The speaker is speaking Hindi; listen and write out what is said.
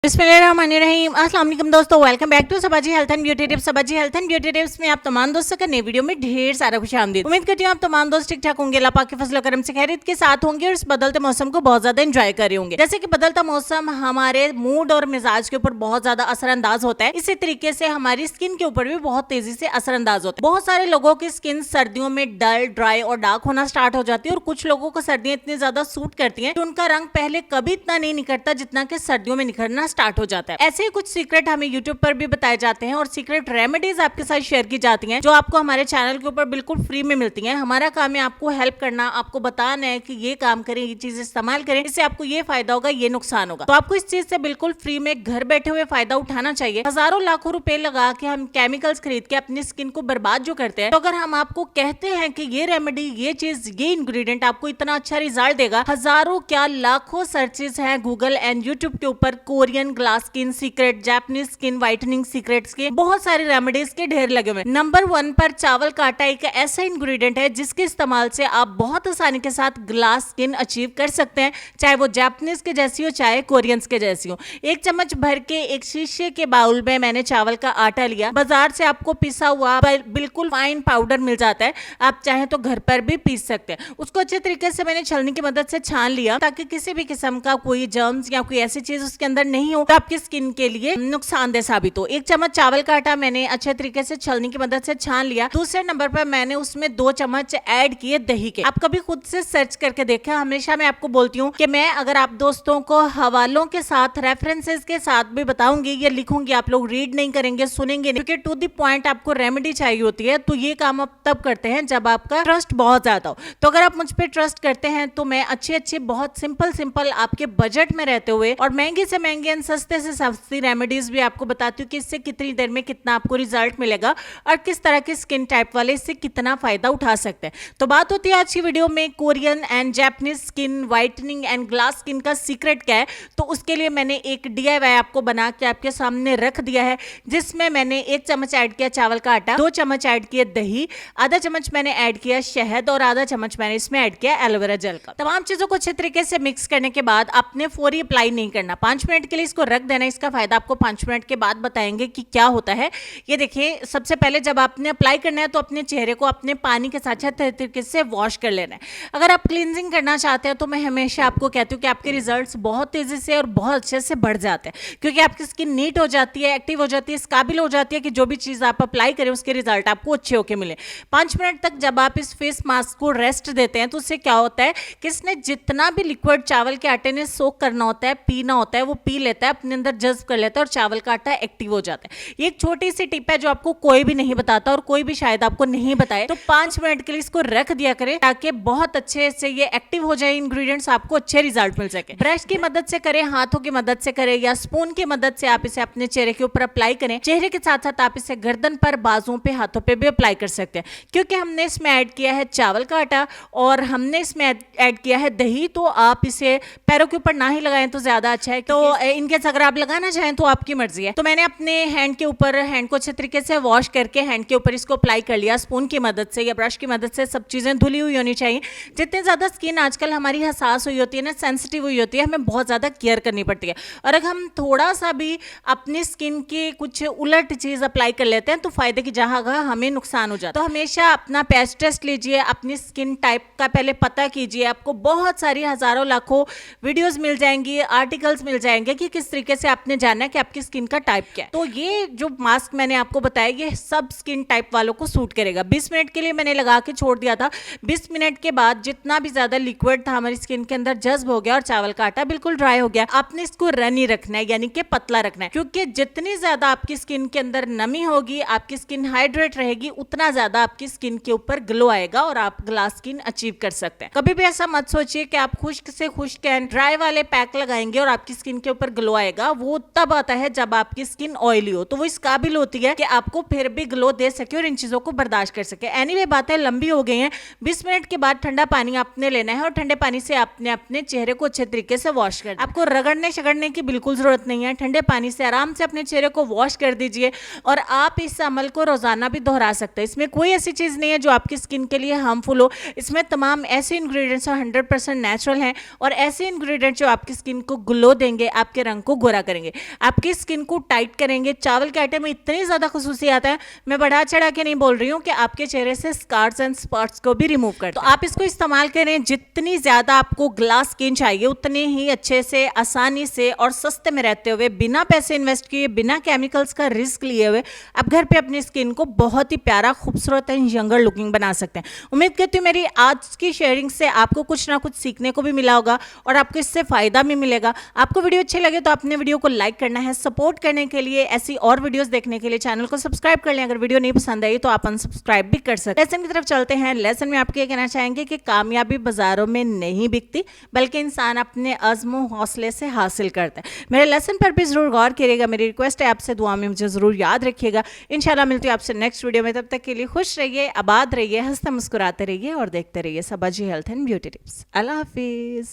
बिस्मिल्लाहिर्रहमानिर्रहीम। अस्सलाम वालेकुम दोस्तों, welcome back to Sabaji health and beauty tips. Sabaji health and beauty tips में आप तमाम दोस्तों का नए वीडियो में ढेर सारा खुशामदीद। उम्मीद करती हूँ आप तमाम दोस्त ठीक ठाक होंगे, अल्लाह पाक के फजल करम से खैरियत के साथ होंगे और इस बदलते मौसम को बहुत ज्यादा एंजॉय कर रहे होंगे। जैसे कि बदलता मौसम हमारे मूड और मिजाज के ऊपर बहुत ज्यादा असरअंदाज होता है, इसी तरीके से हमारी स्किन के ऊपर भी बहुत तेजी से असरअंदाज होता है। बहुत सारे लोगों की स्किन सर्दियों में डल, ड्राई और डार्क होना स्टार्ट हो जाती है और कुछ लोगों को सर्दियां इतनी ज्यादा सूट करती हैं कि उनका रंग पहले कभी इतना नहीं निखरता जितना कि सर्दियों में निखरना स्टार्ट हो जाता है। ऐसे ही कुछ सीक्रेट हमें यूट्यूब पर भी बताए जाते हैं और सीक्रेट रेमेडीज आपके साथ शेयर की जाती हैं जो आपको हमारे चैनल के ऊपर बिल्कुल फ्री में मिलती हैं। हमारा काम है आपको हेल्प करना, आपको बताना है कि ये काम करें, ये चीज इस्तेमाल करें, इससे आपको ये फायदा होगा, ये नुकसान होगा। तो आपको इस चीज से बिल्कुल फ्री में घर बैठे हुए फायदा उठाना चाहिए। हजारों लाखों रुपए लगा के हम केमिकल्स खरीद के अपनी स्किन को बर्बाद जो करते हैं, तो अगर हम आपको कहते हैं कि ये रेमेडी, ये चीज, ये इंग्रेडिएंट आपको इतना अच्छा रिजल्ट देगा, हजारों क्या लाखों सर्चेस हैं गूगल एंड यूट्यूब के ऊपर Korean glass skin secret, Japanese skin whitening secrets के बहुत सारे रेमेडीज के ढेर लगे हुए। नंबर 1 पर चावल का आटा एक ऐसा इंग्रेडिएंट है जिसके इस्तेमाल से आप बहुत आसानी के साथ ग्लास स्किन अचीव कर सकते हैं, चाहे वो जापानीज के जैसी हो चाहे कोरियंस के जैसी हो। 1 चम्मच भर के एक शीशे के बाउल में मैंने चावल का आटा लिया। बाजार से आपको पिसा हुआ बिल्कुल फाइन पाउडर मिल जाता है, आप चाहे तो घर पर भी पीस सकते हैं। उसको अच्छे तरीके से मैंने छलनी की मदद से छान लिया ताकि किसी भी किस्म का कोई जर्म्स या कोई ऐसी चीज उसके अंदर नहीं हो तो आपकी स्किन के लिए नुकसानदेह साबित हो। 1 चम्मच चावल का आटा मैंने अच्छे तरीके से छलनी की मदद से छान लिया। दूसरे नंबर पर मैंने उसमें 2 चम्मच ऐड किए दही के। आप कभी खुद से सर्च करके देखें, हमेशा मैं आपको बोलती हूँ कि मैं अगर आप दोस्तों को हवालों के साथ, रेफरेंसेस के साथ भी बताऊंगी या लिखूंगी, आप लोग रीड नहीं करेंगे, सुनेंगे नहीं, क्योंकि टू द पॉइंट आपको रेमेडी चाहिए होती है। तो ये काम आप तब करते हैं जब आपका ट्रस्ट बहुत ज्यादा हो। तो अगर आप मुझ पर ट्रस्ट करते हैं तो मैं अच्छी बहुत सिंपल आपके बजट में रहते हुए और महंगी से महंगी एंड सस्ते से सस्ती रेमेडीज भी आपको बताती हूँ कि इससे कितनी देर में कितना आपको रिजल्ट मिलेगा और किस तरह के स्किन टाइप वाले इससे कितना फायदा उठा सकते हैं। तो बात होती है आज की वीडियो में Korean and Japanese skin whitening and glass skin का सीक्रेट क्या है। तो उसके लिए मैंने एक DIY आपको बना के आपके सामने रख दिया है, जिसमें मैंने 1 चम्मच ऐड किया चावल का आटा, 2 चम्मच ऐड किया दही, आधा चम्मच मैंने ऐड किया शहद और आधा चम्मच मैंने इसमें ऐड किया एलोवेरा जेल का। तमाम चीजों को अच्छे तरीके से मिक्स करने के बाद आपने फौरी अप्लाई नहीं करना, 5 मिनट के लिए इसको रख देना। इसका फायदा आपको 5 मिनट के बाद बताएंगे कि क्या होता है। ये देखिए, सबसे पहले जब आपने अप्लाई करना है तो अपने चेहरे को अपने पानी के साथ अच्छे तरीके से वॉश कर लेना है। अगर आप क्लींजिंग करना चाहते हैं तो मैं हमेशा आपको कहती हूँ कि आपके रिजल्ट्स बहुत तेजी से और बहुत अच्छे से बढ़ जाते हैं, क्योंकि आपकी स्किन नीट हो जाती है, एक्टिव हो जाती है, इस काबिल हो जाती है कि जो भी चीज आप अप्लाई करें उसके रिजल्ट आपको अच्छे होके मिले। 5 मिनट तक जब आप इस फेस मास्क को रेस्ट देते हैं तो उससे क्या होता है कि इसने जितना भी लिक्विड चावल के आटे ने सोक करना होता है, पीना होता है, वो पी लेता है, अपने अंदर जज्ब कर लेता है और चावल का आटा एक्टिव हो जाता है। ये एक छोटी सी टिप है जो आपको कोई भी नहीं बताता और कोई भी शायद आपको नहीं बताए। तो 5 मिनट के लिए इसको रख दिया करें ताकि बहुत अच्छे से ये एक्टिव हो जाए, इंग्रेडिएंट्स, आपको अच्छे रिजल्ट मिल सके। ब्रश की मदद से करें, हाथों की मदद से करें या स्पून की मदद से आप इसे अपने चेहरे के ऊपर अप्लाई करें। चेहरे के साथ साथ आप इसे गर्दन पर, बाजुओं पे, हाथों पे भी अप्लाई कर सकते हैं, क्योंकि हमने इसमें ऐड किया है चावल का आटा और हमने इसमें ऐड किया है दही। तो आप इसे पैरों के ऊपर ना ही लगाएं तो ज्यादा अच्छा है। तो इनकेस अगर आप लगाना चाहें तो आपकी मर्जी है। तो मैंने अपने हैंड के ऊपर, हैंड को अच्छे तरीके से वॉश करके हैंड के ऊपर इसको अप्लाई कर लिया। स्पून की मदद से या ब्रश की मदद से सब चीजें धुली हुई होनी चाहिए। जितनी ज्यादा स्किन आजकल हमारी हसास हुई होती है ना, सेंसिटिव हुई होती है, हमें बहुत ज्यादा केयर करनी पड़ती है। और अगर हम थोड़ा सा भी अपनी स्किन की कुछ उलट चीज अप्लाई कर लेते हैं तो फायदे की जगह हमें नुकसान हो जाता है। तो हमेशा अपना पैच टेस्ट लीजिए, अपनी स्किन टाइप का पहले पता कीजिए। आपको बहुत सारी हजारों लाखों वीडियोस मिल जाएंगी, आर्टिकल्स मिल जाएंगे कि किस तरीके से आपने जानना है कि आपकी स्किन का टाइप क्या है। तो ये जो मास्क मैंने आपको बताया ये सब स्किन टाइप वालों को सूट करेगा। 20 मिनट के लिए मैंने लगा के छोड़ दिया था। 20 मिनट के बाद जितना भी ज्यादा लिक्विड था हमारी स्किन के अंदर जज्ब हो गया और चावल का आटा बिल्कुल ड्राई हो गया। आपने इसको रनी रखना है, यानी कि पतला रखना है, क्योंकि जितनी ज्यादा आपकी स्किन के अंदर नमी होगी, आपकी स्किन हाइड्रेट रहेगी, उतना ज्यादा आपकी स्किन के ऊपर ग्लो आएगा और आप ग्लास स्किन अचीव कर सकते हैं। कभी भी ऐसा मत सोचिए कि आप खुश्क से खुश्क एंड ड्राई वाले पैक लगाएंगे और आपकी स्किन के ऊपर ग्लो आएगा। वो तब आता है जब आपकी स्किन ऑयली हो, तो वो इस काबिल होती है कि आपको फिर भी ग्लो दे सके और इन चीजों को बर्दाश्त कर सके। एनीवे, बातें लंबी हो गई हैं। 20 मिनट के बाद ठंडा पानी आपने लेना है और ठंडे पानी से आपने अपने चेहरे को अच्छे तरीके से वॉश करना है। आपको रगड़ने शगड़ने की बिल्कुल जरूरत नहीं है। ठंडे पानी से आराम से अपने चेहरे को वॉश कर दीजिए और आप इस अमल को रोजाना भी दोहरा सकते हैं। इसमें कोई ऐसी चीज नहीं है जो आपकी स्किन के लिए हार्मफुल हो। इसमें तमाम ऐसे इंग्रेडिएंट्स 100% नेचुरल हैं और ऐसे इंग्रेडिएंट जो आपकी स्किन को ग्लो देंगे, आपके रंग को गोरा करेंगे, आपकी स्किन को टाइट करेंगे। चावल के आटे में इतनी ज्यादा खुसूसियात है, मैं बढ़ा चढ़ा के नहीं बोल रही हूँ, कि आपके चेहरे से स्कार्स एंड स्पॉट्स को भी रिमूव करते हैं। तो आप इसको इस्तेमाल करें, जितनी ज्यादा आपको ग्लास स्किन चाहिए उतनी ही अच्छे से, आसानी से और सस्ते में रहते हुए, बिना पैसे इन्वेस्ट किए, बिना केमिकल्स का रिस्क लिए हुए आप घर पे अपनी स्किन को बहुत ही प्यारा, खूबसूरत एंड यंगर लुकिंग बना सकते हैं। उम्मीद करती हूँ मेरी आज की शेयरिंग से आपको कुछ ना कुछ सीखने को भी मिला होगा और आपको इससे फायदा भी मिलेगा। आपको वीडियो अच्छे लगे तो अपने वीडियो को लाइक करना है। सपोर्ट करने के लिए, ऐसी और वीडियोस देखने के लिए चैनल को सब्सक्राइब कर लें। अगर वीडियो नहीं पसंद आई तो आप अनसब्सक्राइब भी कर सकते हैं। लेसन की तरफ चलते हैं। लेसन में आपको ये कहना चाहेंगे कि कामयाबी बाजारों में नहीं बिकती, बल्कि इंसान अपने अज़्म हौसले से हासिल करता है। मेरे लेसन पर भी जरूर गौर करिएगा। मेरी रिक्वेस्ट है आपसे, दुआ में मुझे जरूर याद रखिएगा। इंशाल्लाह मिलती हूँ आपसे नेक्स्ट वीडियो में। तब तक के लिए खुश रहिए, आबाद रहिए, हंसते मुस्कुराते रहिए और देखते रहिए Saba ji health and beauty tips. अल्लाह हाफिज।